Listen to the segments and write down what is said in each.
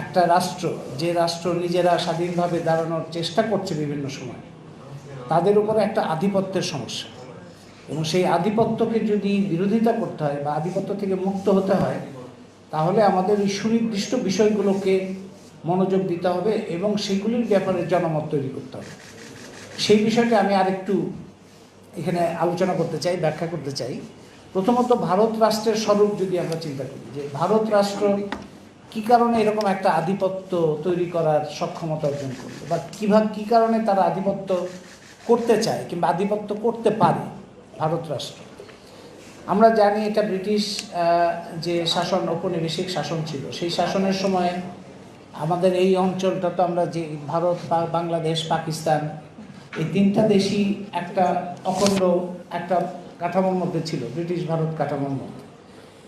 একটা রাষ্ট্র, যে রাষ্ট্র নিজেরা স্বাধীনভাবে দাঁড়ানোর চেষ্টা করছে বিভিন্ন সময়, তাদের উপরে একটা আধিপত্যের সমস্যা, এবং সেই আধিপত্যকে যদি বিরোধিতা করতে হয় বা আধিপত্য থেকে মুক্ত হতে হয়, তাহলে আমাদের এই সুনির্দিষ্ট বিষয়গুলোকে মনোযোগ দিতে হবে এবং সেগুলির ব্যাপারে জনমত তৈরি করতে হবে। সেই বিষয়টা আমি আরেকটু এখানে আলোচনা করতে চাই, ব্যাখ্যা করতে চাই। প্রথমত, ভারত রাষ্ট্রের স্বরূপ যদি আমরা চিন্তা করি, যে ভারত রাষ্ট্র কী কারণে এরকম একটা আধিপত্য তৈরি করার সক্ষমতা অর্জন করলো, বা কী কারণে তারা আধিপত্য করতে চায় কিংবা আধিপত্য করতে পারে ভারত রাষ্ট্র। আমরা জানি এটা ব্রিটিশ যে শাসন, ঔপনিবেশিক শাসন ছিল, সেই শাসনের সময় আমাদের এই অঞ্চলটা তো আমরা যে ভারত, বাংলাদেশ, পাকিস্তান, এই তিনটা দেশই একটা অখণ্ড একটা কাঠামোর মধ্যে ছিল, ব্রিটিশ ভারত কাঠামোর মধ্যে।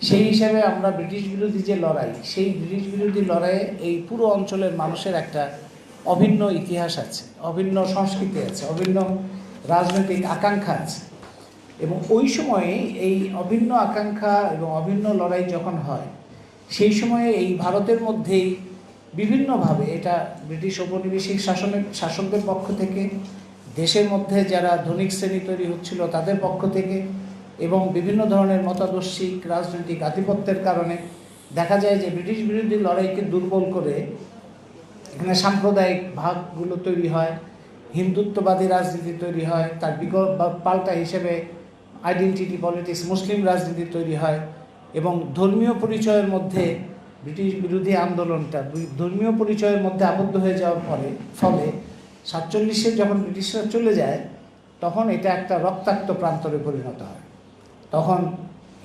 সেই হিসাবে আমরা ব্রিটিশ বিরোধী যে লড়াই, সেই ব্রিটিশ বিরোধী লড়াইয়ে এই পুরো অঞ্চলের মানুষের একটা অভিন্ন ইতিহাস আছে, অভিন্ন সংস্কৃতি আছে, অভিন্ন রাজনৈতিক আকাঙ্ক্ষা আছে। এবং ওই সময়ে এই অভিন্ন আকাঙ্ক্ষা এবং অভিন্ন লড়াই যখন হয়, সেই সময়ে এই ভারতের মধ্যেই বিভিন্নভাবে, এটা ব্রিটিশ ঔপনিবেশিক শাসকদের পক্ষ থেকে, দেশের মধ্যে যারা ধনিক শ্রেণী তৈরি হচ্ছিল তাদের পক্ষ থেকে, এবং বিভিন্ন ধরনের মতাদর্শিক রাজনৈতিক আধিপত্যের কারণে দেখা যায় যে ব্রিটিশ বিরোধী লড়াইকে দুর্বল করে এখানে সাম্প্রদায়িক ভাগগুলো তৈরি হয়, হিন্দুত্ববাদী রাজনীতি তৈরি হয়, তার পাল্টা হিসেবে আইডেন্টিটি পলিটিক্স, মুসলিম রাজনীতি তৈরি হয়, এবং ধর্মীয় পরিচয়ের মধ্যে ব্রিটিশ বিরোধী আন্দোলনটা ধর্মীয় পরিচয়ের মধ্যে আবদ্ধ হয়ে যাওয়ার ফলে 47-এ যখন ব্রিটিশরা চলে যায়, তখন এটা একটা রক্তাক্ত প্রান্তরে পরিণত হয়। তখন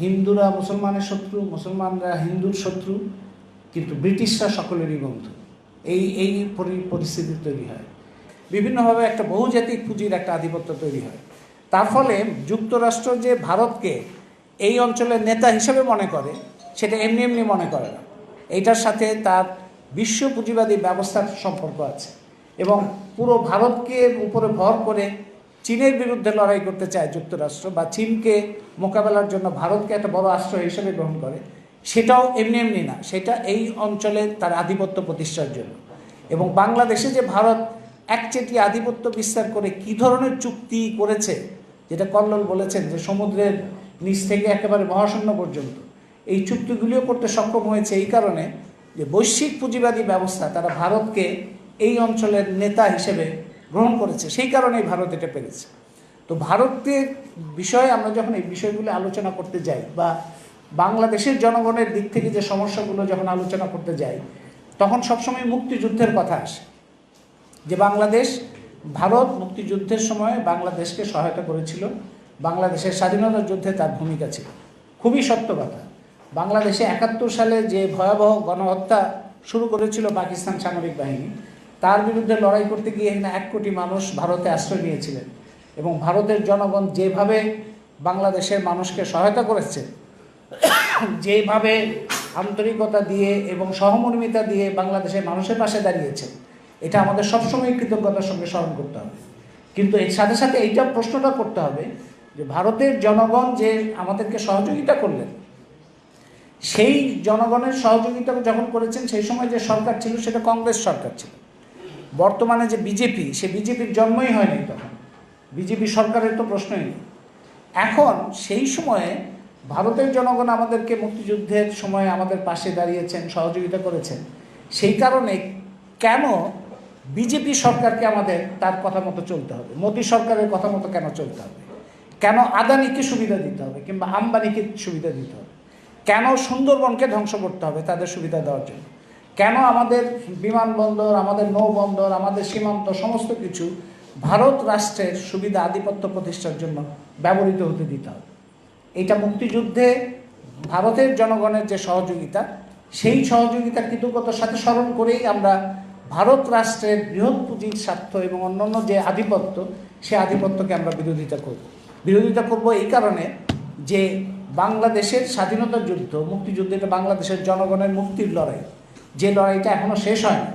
হিন্দুরা মুসলমানের শত্রু, মুসলমানরা হিন্দুর শত্রু, কিন্তু ব্রিটিশরা সকলেরই বন্ধু। এই পরিস্থিতি তৈরি হয়। বিভিন্নভাবে একটা বহুজাতিক পুঁজির একটা আধিপত্য তৈরি হয়। তার ফলে যুক্তরাষ্ট্র যে ভারতকে এই অঞ্চলের নেতা হিসেবে মনে করে, সেটা এমনি এমনি মনে করে না। এইটার সাথে তার বিশ্ব পুঁজিবাদী ব্যবস্থার সম্পর্ক আছে, এবং পুরো ভারতকে উপরে ভর করে চীনের বিরুদ্ধে লড়াই করতে চায় যুক্তরাষ্ট্র, বা চীনকে মোকাবেলার জন্য ভারতকে একটা বড় আশ্রয় হিসেবে গ্রহণ করে। সেটাও এমনি এমনি না, সেটা এই অঞ্চলে তার আধিপত্য প্রতিষ্ঠার জন্য। এবং বাংলাদেশে যে ভারত একচেটিয়া আধিপত্য বিস্তার করে কী ধরনের চুক্তি করেছে, যেটা কল্লোল বলেছেন যে সমুদ্রের নিচ থেকে একেবারে মহাশূন্য পর্যন্ত, এই চুক্তিগুলিও করতে সক্ষম হয়েছে এই কারণে যে বৈশ্বিক পুঁজিবাদী ব্যবস্থা তারা ভারতকে এই অঞ্চলের নেতা হিসেবে গ্রহণ করেছে, সেই কারণেই ভারত এটা পেরেছে। তো ভারতের বিষয়ে আমরা যখন এই বিষয়গুলো আলোচনা করতে যাই, বা বাংলাদেশের জনগণের দিক থেকে যে সমস্যাগুলো যখন আলোচনা করতে যাই, তখন সবসময় মুক্তিযুদ্ধের কথা আসে, যে ভারত মুক্তিযুদ্ধের সময় বাংলাদেশকে সহায়তা করেছিল, বাংলাদেশের স্বাধীনতা যুদ্ধে তার ভূমিকা ছিল। খুবই সত্য কথা। বাংলাদেশে 71 সালে যে ভয়াবহ গণহত্যা শুরু করেছিল পাকিস্তান সামরিক বাহিনী, তার বিরুদ্ধে লড়াই করতে গিয়ে এখানে 1 কোটি মানুষ ভারতে আশ্রয় নিয়েছিলেন, এবং ভারতের জনগণ যেভাবে বাংলাদেশের মানুষকে সহায়তা করেছে, যেভাবে আন্তরিকতা দিয়ে এবং সহমর্মিতা দিয়ে বাংলাদেশের মানুষের পাশে দাঁড়িয়েছে, এটা আমাদের সবসময় কৃতজ্ঞতার সঙ্গে স্মরণ করতে হবে। কিন্তু এর সাথে সাথে এইটা প্রশ্নটা করতে হবে যে ভারতের জনগণ যে আমাদেরকে সহযোগিতা করলেন, সেই জনগণের সহযোগিতা যখন করেছেন, সেই সময় যে সরকার ছিল সেটা কংগ্রেস সরকার ছিল। বর্তমানে যে বিজেপি, সে বিজেপির জন্মই হয়নি তখন, বিজেপি সরকারের তো প্রশ্নই নেই। এখন সেই সময়ে ভারতের জনগণ আমাদেরকে মুক্তিযুদ্ধের সময় আমাদের পাশে দাঁড়িয়েছেন, সহযোগিতা করেছেন, সেই কারণে কেন বিজেপি সরকারকে আমাদের তার কথা মতো চলতে হবে, মোদী সরকারের কথা মতো কেন চলতে হবে, কেন আদানিকে সুবিধা দিতে হবে কিংবা আম্বানিকে সুবিধা দিতে হবে, কেন সুন্দরবনকে ধ্বংস করতে হবে তাদের সুবিধা দেওয়ার জন্য, কেন আমাদের বিমানবন্দর, আমাদের নৌবন্দর, আমাদের সীমান্ত সমস্ত কিছু ভারত রাষ্ট্রের সুবিধা আধিপত্য প্রতিষ্ঠার জন্য ব্যবহৃত হতে দিতে হবে। এটা মুক্তিযুদ্ধে ভারতের জনগণের যে সহযোগিতা, সেই সহযোগিতা কৃতজ্ঞতার সাথে স্মরণ করেই আমরা ভারত রাষ্ট্রের বৃহৎ পুঁজির স্বার্থ এবং অন্যান্য যে আধিপত্য, সে আধিপত্যকে আমরা বিরোধিতা করব এই কারণে যে বাংলাদেশের স্বাধীনতা যুদ্ধ, মুক্তিযুদ্ধ, এটা বাংলাদেশের জনগণের মুক্তির লড়াই, যে লড়াইটা এখনও শেষ হয় না।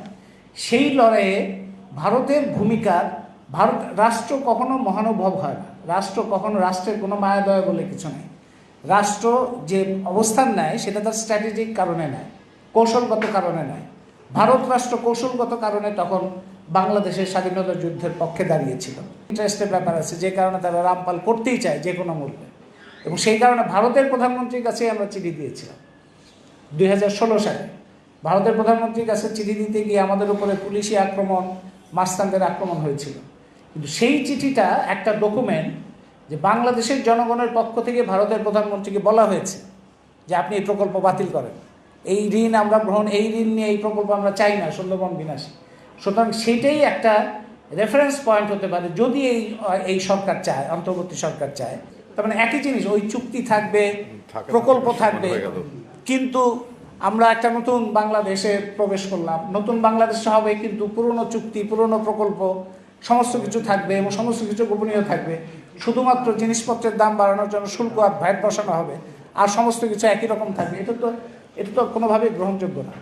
সেই লড়াইয়ে ভারতের ভূমিকার, ভারত রাষ্ট্র কখনো মহানুভব হয় না, রাষ্ট্রের কোনো মায়াদয়া বলে কিছু নেই। রাষ্ট্র যে অবস্থান নেয় সেটা তার স্ট্র্যাটেজিক কারণে নেয়, কৌশলগত কারণে নেয়। ভারত রাষ্ট্র কৌশলগত কারণে তখন বাংলাদেশের স্বাধীনতা যুদ্ধের পক্ষে দাঁড়িয়েছিল। ইন্টারেস্টের ব্যাপার আছে, যে কারণে তারা রামপাল করতেই চায় যে কোনো মূল্যে, এবং সেই কারণে ভারতের প্রধানমন্ত্রীর কাছে আমরা চিঠি দিয়েছিলাম 2016 সালে। ভারতের প্রধানমন্ত্রীর কাছে চিঠি দিতে গিয়ে আমাদের উপরে পুলিশি আক্রমণ, মাস্তানদের আক্রমণ হয়েছিল, কিন্তু সেই চিঠিটা একটা ডকুমেন্ট যে বাংলাদেশের জনগণের পক্ষ থেকে ভারতের প্রধানমন্ত্রীকে বলা হয়েছে যে আপনি এই প্রকল্প বাতিল করেন, এই ঋণ আমরা এই ঋণ নিয়ে এই প্রকল্প আমরা চাই না, সুন্দরবন বিনাশী। সুতরাং সেটাই একটা রেফারেন্স পয়েন্ট হতে পারে যদি এই সরকার চায়, অন্তর্বর্তী সরকার চায়। তার মানে একই জিনিস, ওই চুক্তি থাকবে, প্রকল্প থাকবে, কিন্তু আমরা একটা নতুন বাংলাদেশে প্রবেশ করলাম, নতুন বাংলাদেশ হবে, কিন্তু পুরনো চুক্তি, পুরনো প্রকল্প সমস্ত কিছু থাকবে এবং সমস্ত কিছু গোপনীয় থাকবে। শুধুমাত্র জিনিসপত্রের দাম বাড়ানোর জন্য শুল্ক আর ভ্যাট বসানো হবে, আর সমস্ত কিছু একই রকম থাকবে। এটা তো কোনোভাবেই গ্রহণযোগ্য না।